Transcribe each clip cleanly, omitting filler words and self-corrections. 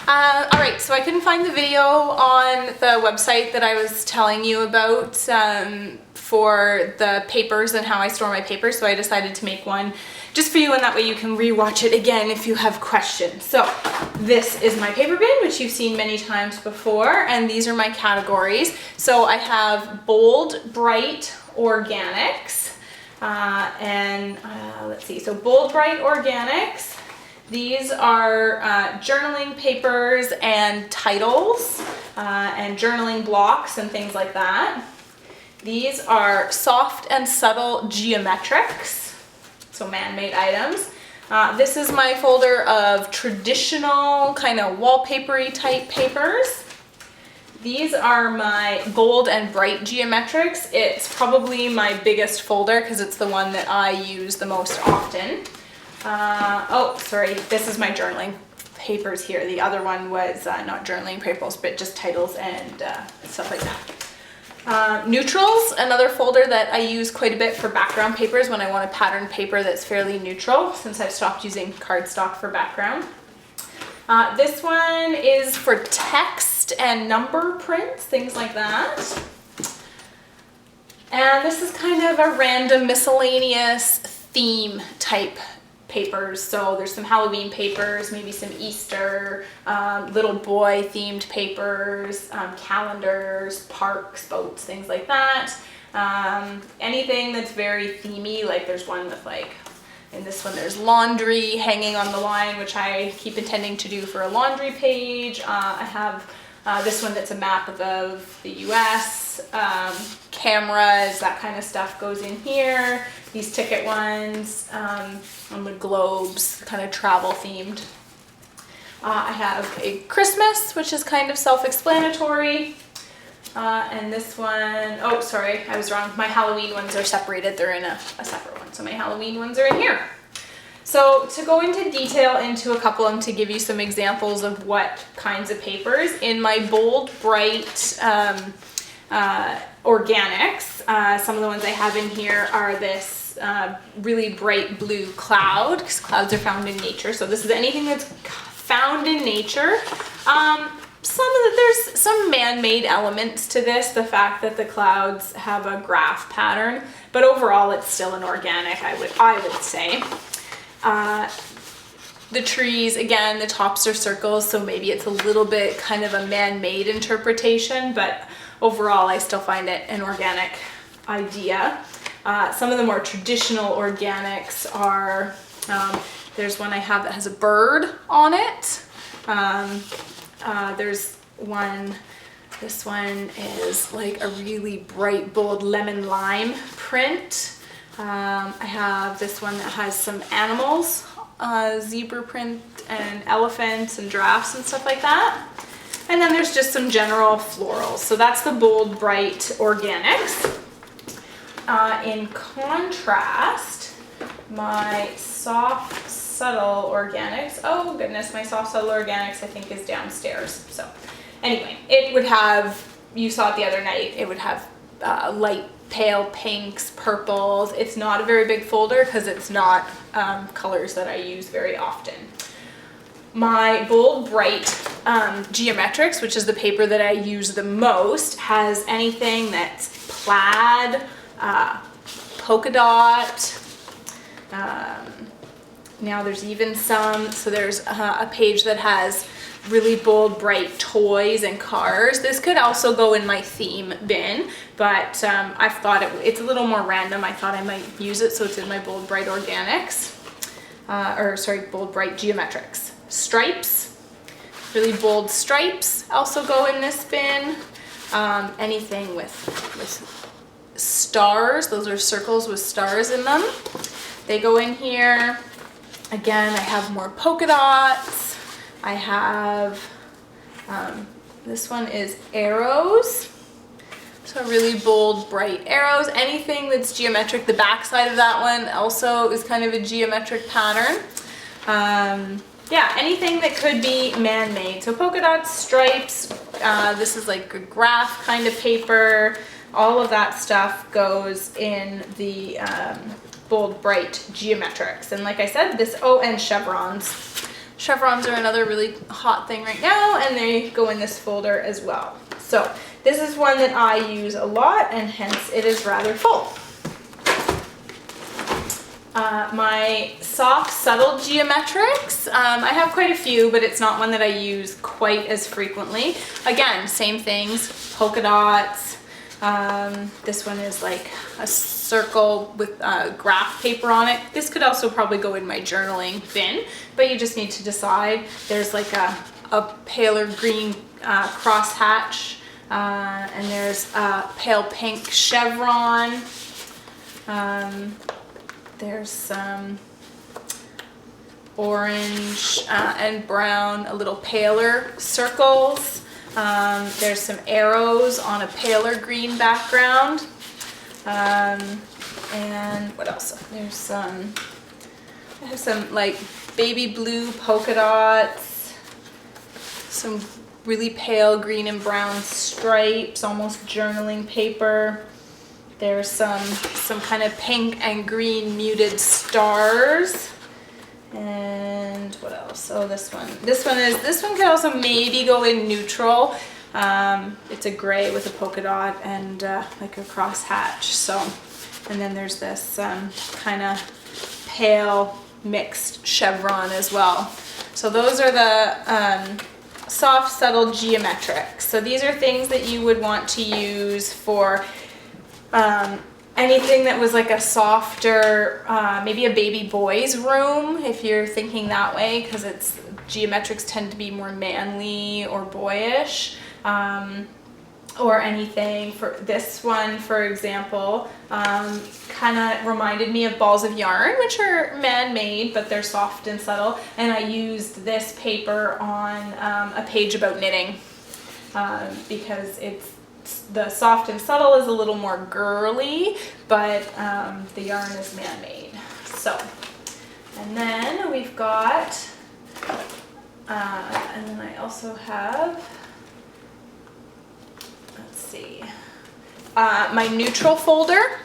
All right, so I couldn't find the video on the website that I was telling you about for the papers and how I store my papers, so I decided to make one just for you, and that way you can rewatch it again if you have questions. So this is my paper bin, which you've seen many times before, and these are my categories. So I have bold, bright, organics, let's see, so bold, bright, organics. These are journaling papers and titles and journaling blocks and things like that. These are soft and subtle geometrics, so man-made items. This is my folder of traditional kind of wallpapery type papers. These are my bold and bright geometrics. It's probably my biggest folder because it's the one that I use the most often. This is my journaling papers here. The other one was not journaling papers, but just titles and stuff like that. Neutrals, another folder that I use quite a bit for background papers when I want a pattern paper that's fairly neutral, since I've stopped using cardstock for background. This one is for text and number prints, things like that. And this is kind of a random miscellaneous theme type papers. So there's some Halloween papers, maybe some Easter, little boy themed papers, calendars, parks, boats, things like that. Anything that's very themey, like there's one with in this one there's laundry hanging on the line, which I keep intending to do for a laundry page. I have this one that's a map of the US, cameras, that kind of stuff goes in here. These ticket ones, on the globes, kind of travel themed. I have a Christmas, which is kind of self-explanatory. And this one, oh, sorry, I was wrong. My Halloween ones are separated. They're in a separate one. So my Halloween ones are in here. So to go into detail into a couple of them to give you some examples of what kinds of papers, in my bold, bright, organics, some of the ones I have in here are this really bright blue cloud, because clouds are found in nature. So this is anything that's found in nature. There's some man-made elements to this, the fact that the clouds have a graph pattern, but overall it's still an organic, I would say. The trees, again, the tops are circles, so maybe it's a little bit kind of a man-made interpretation, but overall I still find it an organic idea. Some of the more traditional organics are, there's one I have that has a bird on it. There's one, this one is like a really bright, bold lemon lime print. I have this one that has some animals, zebra print and elephants and giraffes and stuff like that. And then there's just some general florals. So that's the bold, bright organics. In contrast, my soft, subtle organics, oh goodness, my soft, subtle organics I think is downstairs. So anyway, it would have, you saw it the other night, it would have light pale pinks, purples. It's not a very big folder because it's not colors that I use very often. My bold, bright geometrics, which is the paper that I use the most, has anything that's plaid, polka dot. Now there's even some, so there's a page that has really bold, bright toys and cars. This could also go in my theme bin, but I've thought it's a little more random. I thought I might use it, so it's in my bold, bright organics, bold, bright geometrics. Stripes, really bold stripes also go in this bin. Anything with stars, those are circles with stars in them. They go in here. Again, I have more polka dots. I have, this one is arrows. So really bold, bright arrows. Anything that's geometric, the back side of that one also is kind of a geometric pattern. Yeah, anything that could be man-made. So polka dots, stripes, this is like a graph kind of paper. All of that stuff goes in the bold, bright geometrics. And like I said, and chevrons. Chevrons are another really hot thing right now, and they go in this folder as well. So this is one that I use a lot, and hence it is rather full. My soft, subtle geometrics, I have quite a few, but it's not one that I use quite as frequently. Again, same things, polka dots. This one is like a circle with graph paper on it. This could also probably go in my journaling bin, but you just need to decide. There's like a paler green crosshatch, and there's a pale pink chevron. There's some orange and brown, a little paler circles. There's some arrows on a paler green background. And what else? There's some, I have some like baby blue polka dots, some really pale green and brown stripes, almost journaling paper. There's some kind of pink and green muted stars. And what else? Oh, this one could also maybe go in neutral. It's a gray with a polka dot and like a cross hatch. So, and then there's this kind of pale mixed chevron as well. So those are the soft, subtle geometrics. So these are things that you would want to use for anything that was like a softer, maybe a baby boy's room, if you're thinking that way, because it's geometrics tend to be more manly or boyish, or anything. For this one, for example, kind of reminded me of balls of yarn, which are man-made, but they're soft and subtle, and I used this paper on a page about knitting, because the soft and subtle is a little more girly, but the yarn is man-made. So, and then we've got, and then I also have, let's see, my neutral folder.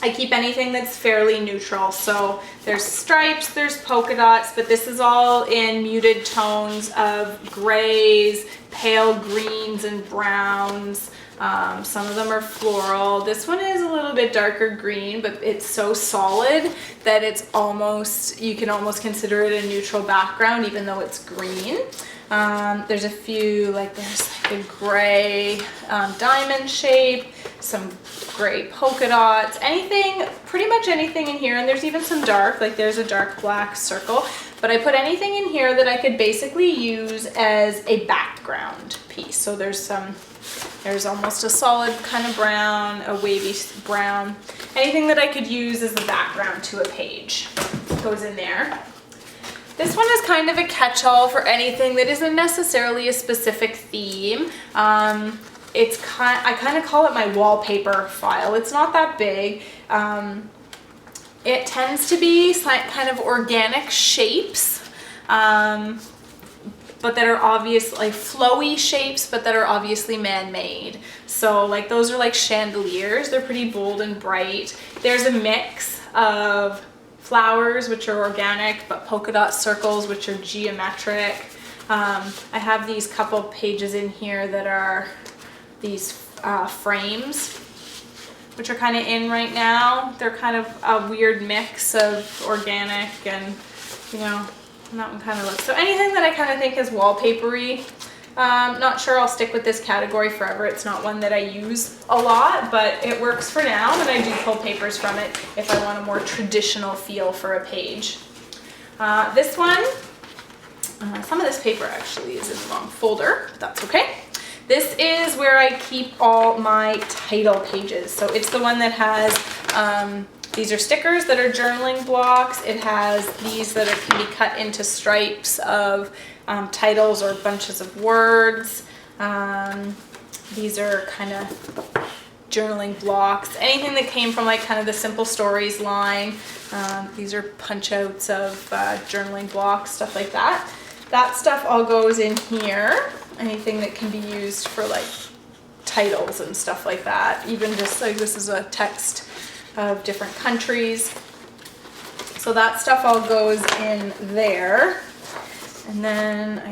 I keep anything that's fairly neutral. So there's stripes, there's polka dots, but this is all in muted tones of grays, pale greens and browns. Some of them are floral. This one is a little bit darker green, but it's so solid that it's almost, you can almost consider it a neutral background, even though it's green. There's a few, like there's like a gray diamond shape, some gray polka dots, anything, pretty much anything in here. And there's even some dark, like there's a dark black circle, but I put anything in here that I could basically use as a background piece. So there's almost a solid kind of brown, a wavy brown, anything that I could use as a background to a page goes in there. This one is kind of a catch-all for anything that isn't necessarily a specific theme. I kind of call it my wallpaper file. It's not that big. It tends to be kind of organic shapes, but that are obvious, like flowy shapes, but that are obviously man-made. So like those are like chandeliers. They're pretty bold and bright. There's a mix of flowers, which are organic, but polka dot circles, which are geometric. I have these couple pages in here that are these frames, which are kind of in right now. They're kind of a weird mix of organic and, you know, that one kind of looks. So anything that I kind of think is wallpapery. Not sure I'll stick with this category forever. It's not one that I use a lot, but it works for now, and I do pull papers from it if I want a more traditional feel for a page. This one, some of this paper actually is in the wrong folder, but that's okay. This is where I keep all my title pages. So it's the one that has, these are stickers that are journaling blocks. It has these that can be cut into stripes of titles or bunches of words. These are kind of journaling blocks. Anything that came from like kind of the Simple Stories line. These are punch outs of journaling blocks, stuff like that. That stuff all goes in here. Anything that can be used for like titles and stuff like that. Even just like this is a text of different countries. So that stuff all goes in there. And then I